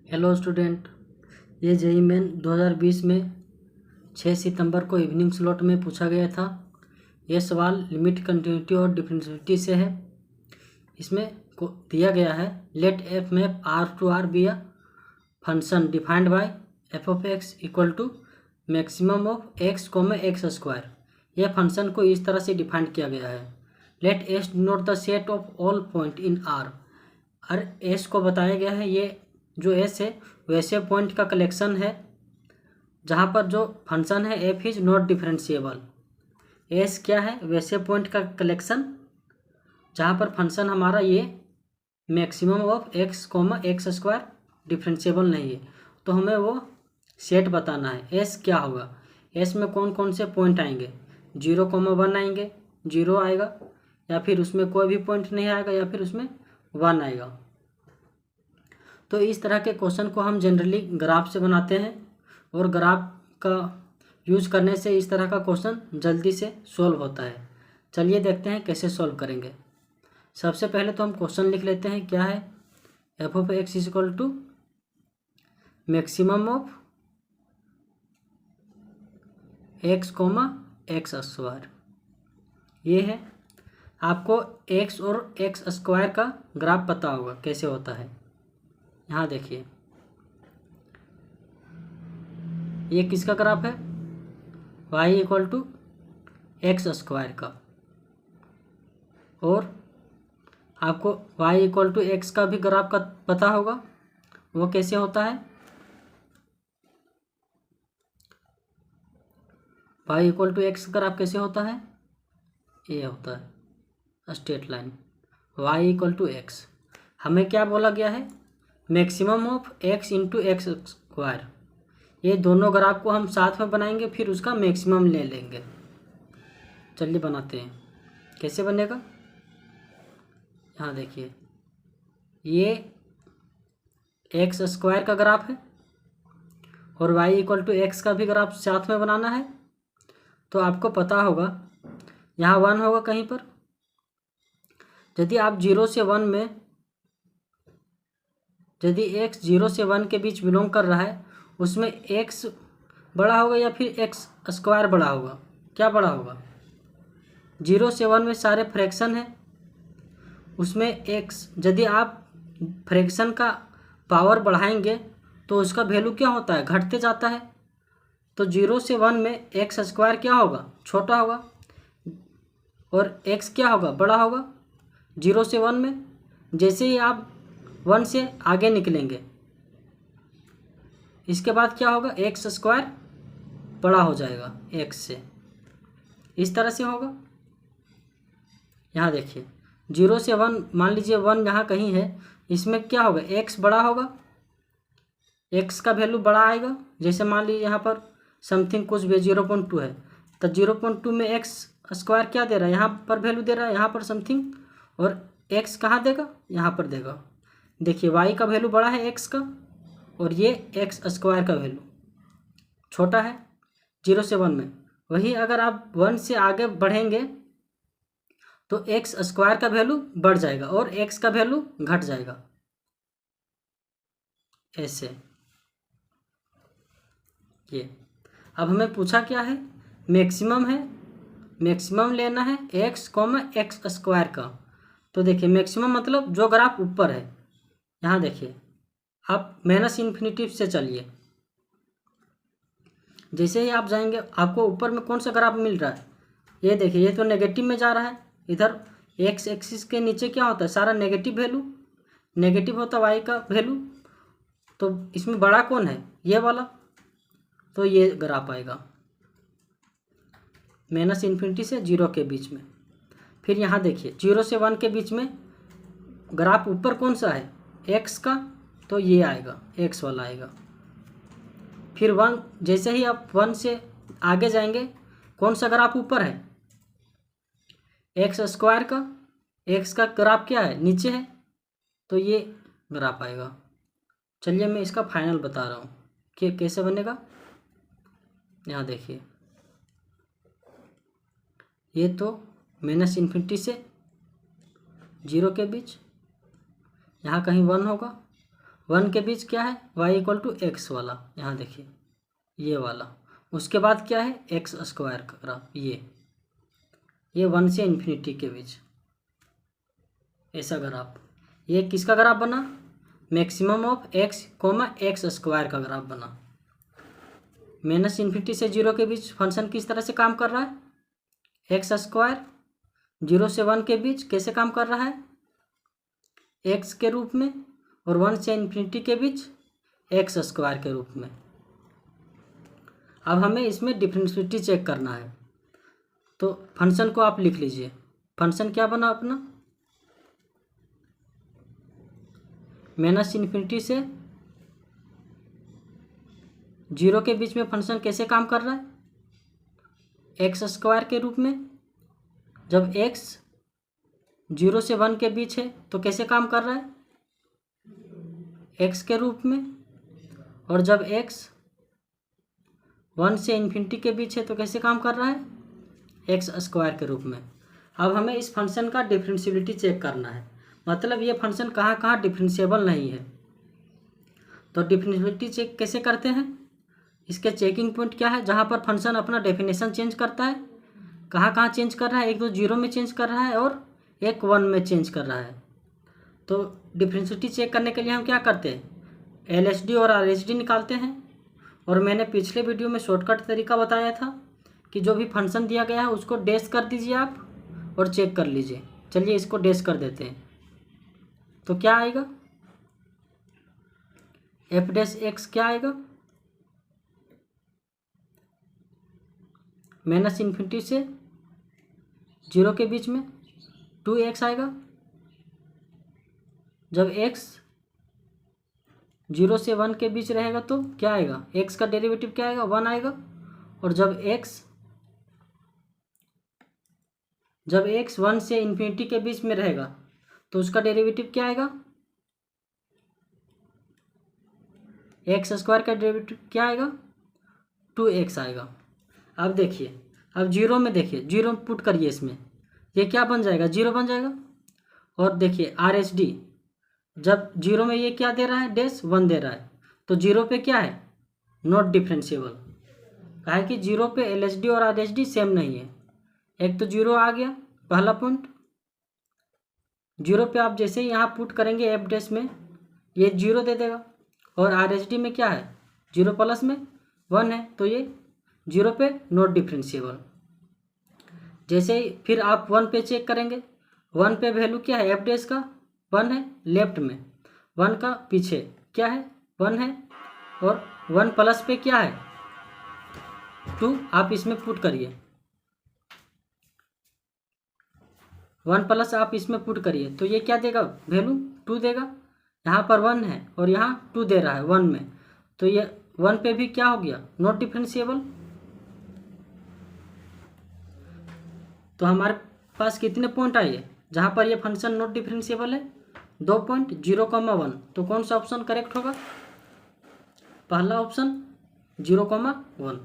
Hello student, ये JEE main 2020 में 6 सितंबर को इवनिंग स्लॉट में पूछा गया था। ये सवाल लिमिट कंटिन्यूटी और डिफरेंशियलिटी से है। इसमें को दिया गया है let f map R to R be a function defined by f of x equal to maximum of x comma x square. यह फंक्शन को इस तरह से डिफाइंड किया गया है। Let S denote the set of all point in R. और S को बताया गया है, ये जो एस है वैसे पॉइंट का कलेक्शन है जहाँ पर जो फंक्शन है F is not differentiable. S क्या है? वैसे पॉइंट का कलेक्शन जहाँ पर फंक्शन हमारा ये maximum of x comma x square differentiable नहीं है, तो हमें वो सेट बताना है। एस क्या होगा? एस में कौन कौन से पॉइंट आएंगे? 0,1 आएंगे, 0 आएगा, या फिर उसमें कोई भी पॉइंट नहीं आएगा, या फिर उसमें 1 आएगा। तो इस तरह के क्वेश्चन को हम जनरली ग्राफ से बनाते हैं, और ग्राफ का यूज करने से इस तरह का क्वेश्चन जल्दी से सॉल्व होता है। चलिए देखते हैं कैसे सॉल्व करेंगे। सबसे पहले तो हम क्वेश्चन लिख लेते हैं। क्या है? F of x is equal to maximum of x comma x square. ये है। आपको एक्स और एक्स स्क्वायर का ग्राफ पता होगा कैसे होता है। यहाँ देखिए, ये किसका ग्राफ है? y equal to x square का। और आपको y इक्वल टू एक्स का भी ग्राफ का पता होगा। वो कैसे होता है? y इक्वल टू एक्स का ग्राफ कैसे होता है? ये होता है straight line. y equal to x, हमें क्या बोला गया है? Maximum of x into x square. ये दोनों ग्राफ को हम साथ में बनाएंगे, फिर उसका मैक्सिमम ले लेंगे। चलिए बनाते हैं। कैसे बनेगा? यहाँ देखिए, ये एक्स स्क्वायर का ग्राफ है और y इक्वल टू एक्स का भी ग्राफ साथ में बनाना है। तो आपको पता होगा यहाँ 1 होगा कहीं पर। यदि आप 0 से 1 में, यदि x 0 से 1 के बीच बिलोंग कर रहा है, उसमें x बड़ा होगा या फिर एक्स स्क्वायर बड़ा होगा? क्या बड़ा होगा? 0 से 1 में सारे फ्रैक्शन है, उसमें x, यदि आप फ्रैक्शन का पावर बढ़ाएंगे तो उसका वैल्यू क्या होता है? घटते जाता है। तो 0 से 1 में एक्स स्क्वायर क्या होगा? छोटा होगा, और x क्या होगा? बड़ा होगा 0 से 1 में। जैसे ही आप 1 से आगे निकलेंगे, इसके बाद क्या होगा? एक्स स्क्वायर बड़ा हो जाएगा x से। इस तरह से होगा। यहाँ देखिए, 0 से 1, मान लीजिए 1 यहाँ कहीं है, इसमें क्या होगा? x बड़ा होगा, x का वैल्यू बड़ा आएगा। जैसे मान लीजिए यहाँ पर समथिंग कुछ भी 0.2 है, तो 0.2 में एक्स स्क्वायर क्या दे रहा है? यहाँ पर वैल्यू दे रहा है, यहाँ पर समथिंग, और x कहाँ देगा? यहाँ पर देगा। देखिए, y का वैल्यू बड़ा है x का, और ये एक्स स्क्वायर का वैल्यू छोटा है 0 से 1 में। वही अगर आप 1 से आगे बढ़ेंगे तो एक्स स्क्वायर का वैल्यू बढ़ जाएगा और x का वैल्यू घट जाएगा। ऐसे ये। अब हमें पूछा क्या है? मैक्सिमम है, मैक्सिमम लेना है x कॉमा एक्स स्क्वायर का। तो देखिए, मैक्सिमम मतलब जो ग्राफ ऊपर है। यहाँ देखिए, आप माइनस इन्फिनिटी से चलिए। जैसे ही आप जाएंगे, आपको ऊपर में कौन सा ग्राफ मिल रहा है? ये देखिए, ये तो नेगेटिव में जा रहा है। इधर एक्स एक्सिस के नीचे क्या होता है? सारा नेगेटिव वैल्यू, नेगेटिव होता है y का वैल्यू। तो इसमें बड़ा कौन है? ये वाला। तो ये ग्राफ आएगा माइनस इन्फिनिटी से 0 के बीच में। फिर यहाँ देखिए, 0 से 1 के बीच में ग्राफ ऊपर कौन सा है? x का। तो ये आएगा, x वाला आएगा। फिर 1, जैसे ही आप 1 से आगे जाएंगे, कौन सा ग्राफ ऊपर है? एक्स स्क्वायर का। x का ग्राफ क्या है? नीचे है। तो ये ग्राफ आएगा। चलिए मैं इसका फाइनल बता रहा हूँ कि कैसे बनेगा। यहाँ देखिए, ये तो माइनस इन्फिनिटी से 0 के बीच, यहाँ कहीं 1 होगा। 1 के बीच क्या है, y इक्वल टू एक्स वाला, यहाँ देखिए ये वाला। उसके बाद क्या है, एक्स स्क्वायर का ग्राफ, ये 1 से इन्फिनिटी के बीच ऐसा ग्राफ। ये किसका ग्राफ बना, maximum of x comma x square का ग्राफ बना। माइनस इन्फिनिटी से 0 के बीच फंक्शन किस तरह से काम कर रहा है, एक्स स्क्वायर। 0 से 1 के बीच कैसे काम कर रहा है, एक्स के रूप में, और 1 से इन्फिनिटी के बीच एक्स स्क्वायर के रूप में। अब हमें इसमें डिफरेंशिएबिलिटी चेक करना है, तो फंक्शन को आप लिख लीजिए। फंक्शन क्या बना अपना, माइनस इन्फिनिटी से 0 के बीच में फंक्शन कैसे काम कर रहा है, एक्स स्क्वायर के रूप में। जब एक्स 0 से 1 के बीच है तो कैसे काम कर रहा है, एक्स के रूप में। और जब एक्स 1 से इन्फिनिटी के बीच है तो कैसे काम कर रहा है, एक्स स्क्वायर के रूप में। अब हमें इस फंक्शन का डिफरेंशिएबिलिटी चेक करना है, मतलब ये फंक्शन कहाँ कहाँ डिफरेंशिएबल नहीं है। तो डिफरेंशिएबिलिटी चेक कैसे करते हैं, इसके चेकिंग पॉइंट क्या है, जहाँ पर फंक्शन अपना डेफिनेशन चेंज करता है। कहाँ कहाँ चेंज कर रहा है, एक तो 0 में चेंज कर रहा है और एक 1 में चेंज कर रहा है। तो डिफरेंशिएबिलिटी चेक करने के लिए हम क्या करते हैं, LHD और RHD निकालते हैं। और मैंने पिछले वीडियो में शॉर्टकट तरीका बताया था कि जो भी फंक्शन दिया गया है उसको डैश कर दीजिए आप और चेक कर लीजिए। चलिए इसको डैश कर देते हैं, तो क्या आएगा, f डैश एक्स क्या आएगा, माइनस इन्फिनिटी से 0 के बीच में 2x आएगा। जब x 0 से 1 के बीच रहेगा तो क्या आएगा, x का डेरिवेटिव क्या आएगा, 1 आएगा। और जब x 1 से इन्फिनिटी के बीच में रहेगा तो उसका डेरिवेटिव क्या आएगा, एक्स स्क्वायर का डेरिवेटिव क्या आएगा, 2x आएगा। अब देखिए, अब 0 में देखिए, 0 पुट करिए इसमें, ये क्या बन जाएगा, 0 बन जाएगा। और देखिए RHD, जब 0 में ये क्या दे रहा है, डैश 1 दे रहा है, तो 0 पे क्या है, नॉट डिफरेंशिएबल। कहा है कि 0 पे LHD और RHD सेम नहीं है। एक तो 0 आ गया पहला पॉइंट, 0 पे आप जैसे ही यहाँ पुट करेंगे f डैश में, ये 0 दे देगा। और RHD में क्या है, 0 प्लस में 1 है, तो ये 0 पे नॉट डिफरेंशिएबल। जैसे ही फिर आप 1 पे चेक करेंगे, 1 पे वैल्यू क्या है, f डैश का 1 है लेफ्ट में, 1 का पीछे क्या है, 1 है। और 1 प्लस पे क्या है, 2, आप इसमें पुट करिए, 1 प्लस आप इसमें पुट करिए, तो ये क्या देगा, वैल्यू 2 देगा। यहाँ पर 1 है और यहाँ 2 दे रहा है 1 में, तो ये 1 पे भी क्या हो गया, नॉट डिफरेंशिएबल। तो हमारे पास कितने पॉइंट आए जहाँ पर ये फंक्शन नॉट डिफरेंशिएबल है, 2 पॉइंट, 0,1। तो कौन सा ऑप्शन करेक्ट होगा, पहला ऑप्शन 0,1।